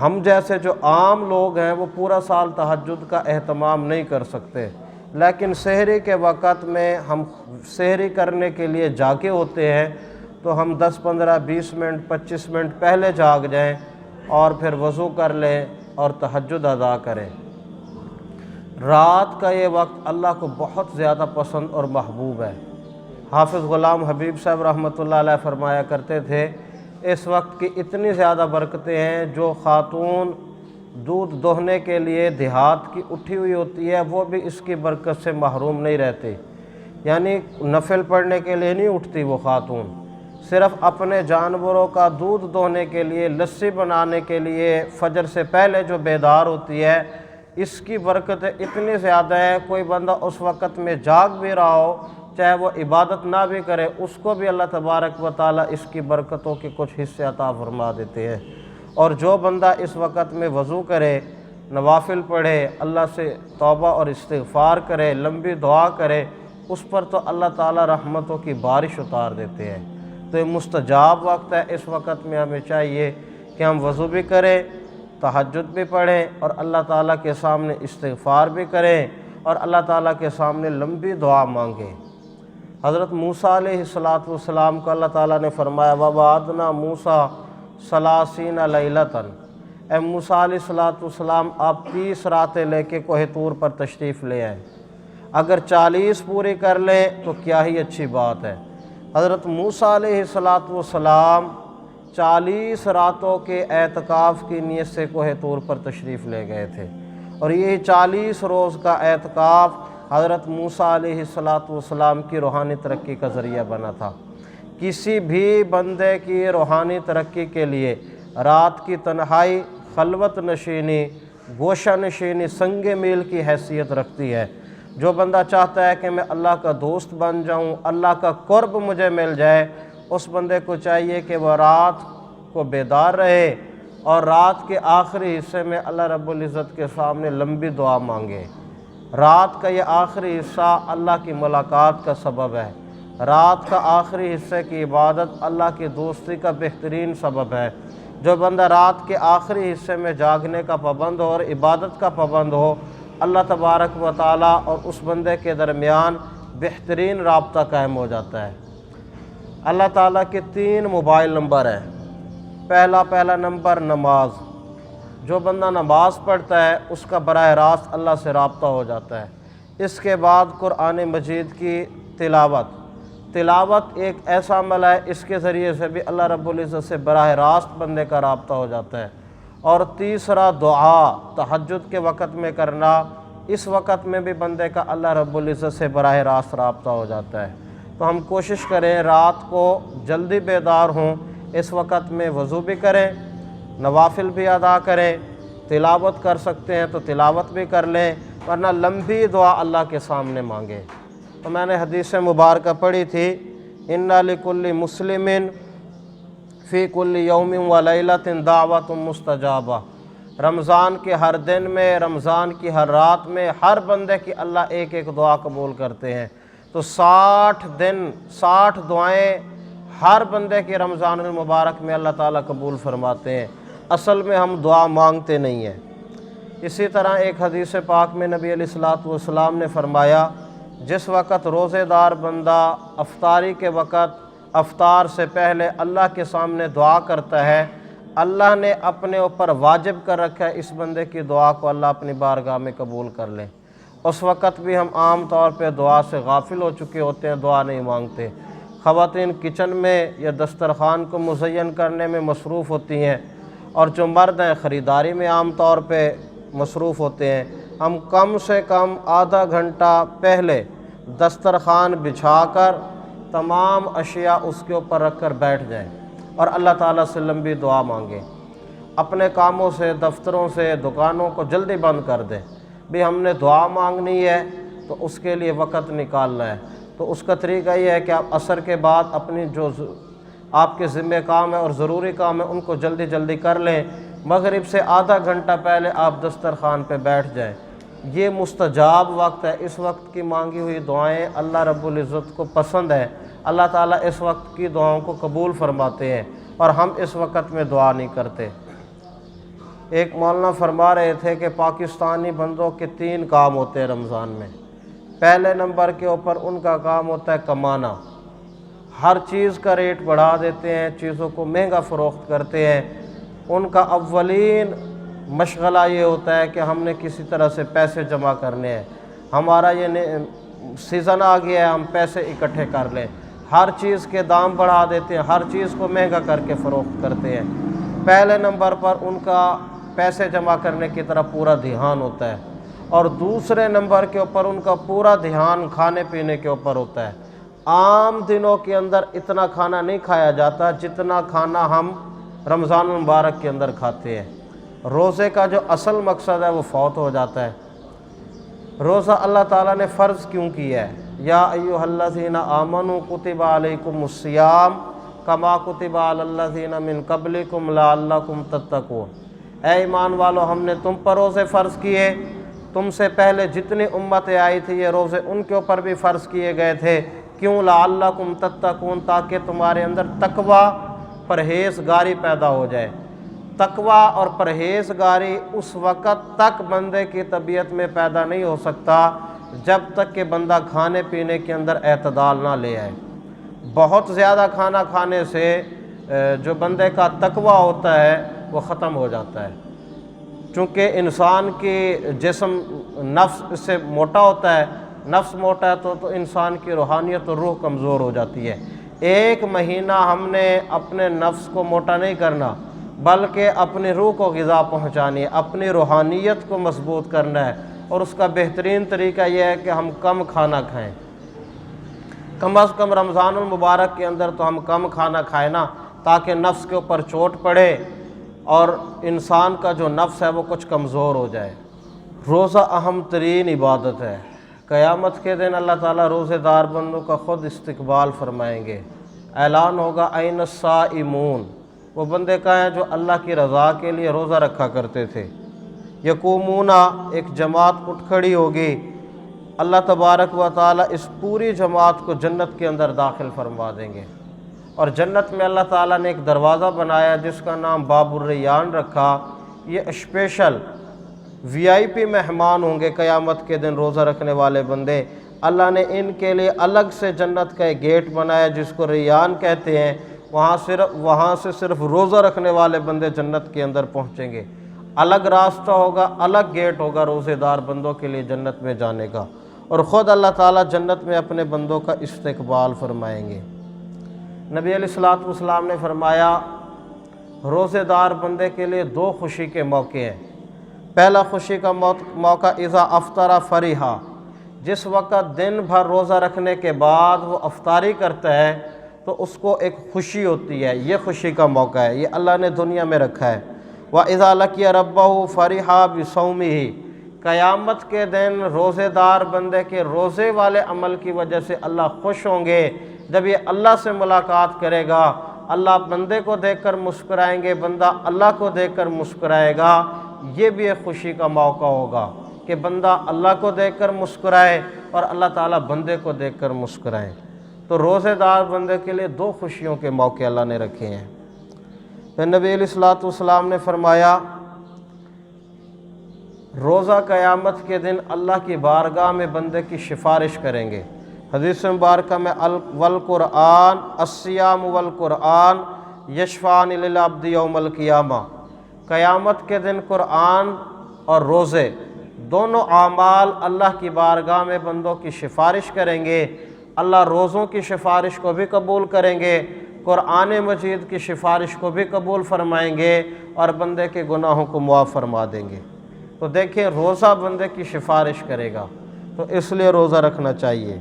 ہم جیسے جو عام لوگ ہیں وہ پورا سال تہجد کا اہتمام نہیں کر سکتے، لیکن سحری کے وقت میں ہم سحری کرنے کے لیے جاگے ہوتے ہیں، تو ہم 10 15 20 منٹ 25 منٹ پہلے جاگ جائیں اور پھر وضو کر لیں اور تہجد ادا کریں۔ رات کا یہ وقت اللہ کو بہت زیادہ پسند اور محبوب ہے۔ حافظ غلام حبیب صاحب رحمۃ اللہ علیہ فرمایا کرتے تھے، اس وقت کی اتنی زیادہ برکتیں ہیں، جو خاتون دودھ دوہنے کے لیے دیہات کی اٹھی ہوئی ہوتی ہے وہ بھی اس کی برکت سے محروم نہیں رہتی۔ یعنی نفل پڑھنے کے لیے نہیں اٹھتی وہ خاتون، صرف اپنے جانوروں کا دودھ دوہنے کے لیے، لسی بنانے کے لیے فجر سے پہلے جو بیدار ہوتی ہے، اس کی برکت اتنی زیادہ ہے، کوئی بندہ اس وقت میں جاگ بھی رہا ہو، چاہے وہ عبادت نہ بھی کرے، اس کو بھی اللہ تبارک و تعالیٰ اس کی برکتوں کے کچھ حصے عطا فرما دیتے ہیں۔ اور جو بندہ اس وقت میں وضو کرے، نوافل پڑھے، اللہ سے توبہ اور استغفار کرے، لمبی دعا کرے، اس پر تو اللہ تعالیٰ رحمتوں کی بارش اتار دیتے ہیں۔ تو یہ مستجاب وقت ہے، اس وقت میں ہمیں چاہیے کہ ہم وضو بھی کریں، تہجد بھی پڑھیں اور اللہ تعالیٰ کے سامنے استغفار بھی کریں اور اللہ تعالیٰ کے سامنے لمبی دعا مانگیں۔ حضرت موسیٰ علیہ السلام کو اللہ تعالیٰ نے فرمایا، وَوَعَدْنَا مُوسَىٰ 30 لَيْلَةً، اے موسیٰ علیہ السلام آپ 30 راتیں لے کے کوہ طور پر تشریف لے آئیں، اگر 40 پوری کر لیں تو کیا ہی اچھی بات ہے۔ حضرت موسیٰ علیہ السلام 40 راتوں کے اعتکاف کی نیت سے کوہ طور پر تشریف لے گئے تھے، اور یہ 40 روز کا اعتکاف حضرت موسیٰ علیہ السلام کی روحانی ترقی کا ذریعہ بنا تھا۔ کسی بھی بندے کی روحانی ترقی کے لیے رات کی تنہائی، خلوت نشینی، گوشہ نشینی سنگ میل کی حیثیت رکھتی ہے۔ جو بندہ چاہتا ہے کہ میں اللہ کا دوست بن جاؤں، اللہ کا قرب مجھے مل جائے، اس بندے کو چاہیے کہ وہ رات کو بیدار رہے اور رات کے آخری حصے میں اللہ رب العزت کے سامنے لمبی دعا مانگے۔ رات کا یہ آخری حصہ اللہ کی ملاقات کا سبب ہے، رات کا آخری حصے کی عبادت اللہ کی دوستی کا بہترین سبب ہے۔ جو بندہ رات کے آخری حصے میں جاگنے کا پابند ہو اور عبادت کا پابند ہو، اللہ تبارک و تعالیٰ اور اس بندے کے درمیان بہترین رابطہ قائم ہو جاتا ہے۔ اللہ تعالیٰ کے 3 موبائل نمبر ہیں۔ پہلا نمبر نماز، جو بندہ نماز پڑھتا ہے اس کا براہ راست اللہ سے رابطہ ہو جاتا ہے۔ اس کے بعد قرآن مجید کی تلاوت ایک ایسا عمل ہے، اس کے ذریعے سے بھی اللہ رب العزت سے براہ راست بندے کا رابطہ ہو جاتا ہے۔ اور تیسرا دعا تہجد کے وقت میں کرنا، اس وقت میں بھی بندے کا اللہ رب العزت سے براہ راست رابطہ ہو جاتا ہے۔ تو ہم کوشش کریں رات کو جلدی بیدار ہوں، اس وقت میں وضو بھی کریں، نوافل بھی ادا کریں، تلاوت کر سکتے ہیں تو تلاوت بھی کر لیں، ورنہ لمبی دعا اللہ کے سامنے مانگیں۔ تو میں نے حدیث مبارکہ پڑھی تھی، اِنَّ لِكُلِّ مُسْلِمٍ فِي كُلِّ يَوْمٍ وَلَيْلَةٍ دَعْوَةٌ مُسْتَجَابَةٌ، رمضان کے ہر دن میں، رمضان کی ہر رات میں ہر بندے کی اللہ ایک ایک دعا قبول کرتے ہیں۔ تو 60 دن 60 دعائیں ہر بندے کی رمضان المبارک میں اللہ تعالیٰ قبول فرماتے ہیں۔ اصل میں ہم دعا مانگتے نہیں ہیں۔ اسی طرح ایک حدیث پاک میں نبی علیہ السلام نے فرمایا، جس وقت روزے دار بندہ افطاری کے وقت افطار سے پہلے اللہ کے سامنے دعا کرتا ہے، اللہ نے اپنے اوپر واجب کر رکھا ہے اس بندے کی دعا کو اللہ اپنی بارگاہ میں قبول کر لے۔ اس وقت بھی ہم عام طور پہ دعا سے غافل ہو چکے ہوتے ہیں، دعا نہیں مانگتے۔ خواتین کچن میں یا دسترخوان کو مزین کرنے میں مصروف ہوتی ہیں، اور جو مرد ہیں خریداری میں عام طور پہ مصروف ہوتے ہیں۔ ہم کم سے کم آدھا گھنٹہ پہلے دسترخوان بچھا کر تمام اشیاء اس کے اوپر رکھ کر بیٹھ جائیں اور اللہ تعالیٰ سے لمبی دعا مانگیں۔ اپنے کاموں سے، دفتروں سے، دکانوں کو جلدی بند کر دیں۔ بھی ہم نے دعا مانگنی ہے تو اس کے لیے وقت نکالنا ہے۔ تو اس کا طریقہ یہ ہے کہ آپ عصر کے بعد اپنی جو آپ کے ذمہ کام ہے اور ضروری کام ہے ان کو جلدی جلدی کر لیں، مغرب سے آدھا گھنٹہ پہلے آپ دسترخوان پہ بیٹھ جائیں۔ یہ مستجاب وقت ہے، اس وقت کی مانگی ہوئی دعائیں اللہ رب العزت کو پسند ہے، اللہ تعالیٰ اس وقت کی دعاؤں کو قبول فرماتے ہیں، اور ہم اس وقت میں دعا نہیں کرتے۔ ایک مولانا فرما رہے تھے کہ پاکستانی بندوں کے 3 کام ہوتے ہیں رمضان میں۔ پہلے نمبر کے اوپر ان کا کام ہوتا ہے کمانا، ہر چیز کا ریٹ بڑھا دیتے ہیں، چیزوں کو مہنگا فروخت کرتے ہیں۔ ان کا اولین مشغلہ یہ ہوتا ہے کہ ہم نے کسی طرح سے پیسے جمع کرنے ہیں، ہمارا یہ سیزن آ گیا ہے، ہم پیسے اکٹھے کر لیں۔ ہر چیز کے دام بڑھا دیتے ہیں، ہر چیز کو مہنگا کر کے فروخت کرتے ہیں۔ پہلے نمبر پر ان کا پیسے جمع کرنے کی طرف پورا دھیان ہوتا ہے، اور دوسرے نمبر کے اوپر ان کا پورا دھیان کھانے پینے کے اوپر ہوتا ہے۔ عام دنوں کے اندر اتنا کھانا نہیں کھایا جاتا جتنا کھانا ہم رمضان المبارک کے اندر کھاتے ہیں۔ روزے کا جو اصل مقصد ہے وہ فوت ہو جاتا ہے۔ روزہ اللہ تعالیٰ نے فرض کیوں کیا ہے؟ یا ایھا الذین آمنوا کتب علیکم الصیام کما کتب علی الذین من قبلکم لعلکم تتقون۔ اے ایمان والو، ہم نے تم پر روزے فرض کیے، تم سے پہلے جتنی امتیں آئی تھی یہ روزے ان کے اوپر بھی فرض کیے گئے تھے۔ کیوں؟ لعلکم تتقون، تاکہ تمہارے اندر تقوی، پرہیزگاری پیدا ہو جائے۔ تقوی اور پرہیزگاری اس وقت تک بندے کی طبیعت میں پیدا نہیں ہو سکتا جب تک کہ بندہ کھانے پینے کے اندر اعتدال نہ لے آئے۔ بہت زیادہ کھانا کھانے سے جو بندے کا تقوی ہوتا ہے وہ ختم ہو جاتا ہے، چونکہ انسان کی جسم نفس اس سے موٹا ہوتا ہے، نفس موٹا ہے تو انسان کی روحانیت اور روح کمزور ہو جاتی ہے۔ 1 مہینہ ہم نے اپنے نفس کو موٹا نہیں کرنا، بلکہ اپنی روح کو غذا پہنچانی ہے، اپنی روحانیت کو مضبوط کرنا ہے، اور اس کا بہترین طریقہ یہ ہے کہ ہم کم کھانا کھائیں۔ کم از کم رمضان المبارک کے اندر تو ہم کم کھانا کھائیں نا، تاکہ نفس کے اوپر چوٹ پڑے اور انسان کا جو نفس ہے وہ کچھ کمزور ہو جائے۔ روزہ اہم ترین عبادت ہے۔ قیامت کے دن اللہ تعالیٰ روزے دار بندوں کا خود استقبال فرمائیں گے۔ اعلان ہوگا این الصائمون، وہ بندے کہاں ہیں جو اللہ کی رضا کے لیے روزہ رکھا کرتے تھے۔ یقومون، ایک جماعت اٹھ کھڑی ہوگی، اللہ تبارک و تعالیٰ اس پوری جماعت کو جنت کے اندر داخل فرما دیں گے۔ اور جنت میں اللہ تعالیٰ نے ایک دروازہ بنایا جس کا نام باب الریان رکھا۔ یہ اسپیشل VIP مہمان ہوں گے قیامت کے دن روزہ رکھنے والے بندے۔ اللہ نے ان کے لیے الگ سے جنت کا ایک گیٹ بنایا جس کو ریان کہتے ہیں، وہاں سے صرف روزہ رکھنے والے بندے جنت کے اندر پہنچیں گے۔ الگ راستہ ہوگا، الگ گیٹ ہوگا روزے دار بندوں کے لیے جنت میں جانے کا، اور خود اللہ تعالیٰ جنت میں اپنے بندوں کا استقبال فرمائیں گے۔ نبی علیہ الصلوۃ والسلام نے فرمایا روزے دار بندے کے لیے 2 خوشی کے موقع ہیں۔ پہلا خوشی کا موقع اذا افطر فرحا، جس وقت دن بھر روزہ رکھنے کے بعد وہ افطاری کرتا ہے تو اس کو ایک خوشی ہوتی ہے، یہ خوشی کا موقع ہے، یہ اللہ نے دنیا میں رکھا ہے۔ وَإِذَا لَقِيَ رَبَّهُ فَرِحَ بِصَوْمِهِ، قیامت کے دن روزے دار بندے کے روزے والے عمل کی وجہ سے اللہ خوش ہوں گے۔ جب یہ اللہ سے ملاقات کرے گا، اللہ بندے کو دیکھ کر مسکرائیں گے، بندہ اللہ کو دیکھ کر مسکرائے گا۔ یہ بھی ایک خوشی کا موقع ہوگا کہ بندہ اللہ کو دیکھ کر مسکرائے اور اللہ تعالیٰ بندے کو دیکھ کر مسکرائیں۔ تو روزے دار بندے کے لیے 2 خوشیوں کے موقع اللہ نے رکھے ہیں۔ پھر نبی علیہ الصلوۃ والسلام نے فرمایا روزہ قیامت کے دن اللہ کی بارگاہ میں بندے کی سفارش کریں گے۔ حدیث مبارکہ میں والقرآن الصیام والقرآن یشفعان للعبد یوم القیامہ، قیامت کے دن قرآن اور روزے دونوں اعمال اللہ کی بارگاہ میں بندوں کی سفارش کریں گے۔ اللہ روزوں کی سفارش کو بھی قبول کریں گے، قرآن مجید کی سفارش کو بھی قبول فرمائیں گے، اور بندے کے گناہوں کو معاف فرما دیں گے۔ تو دیکھیں روزہ بندے کی سفارش کرے گا، تو اس لیے روزہ رکھنا چاہیے۔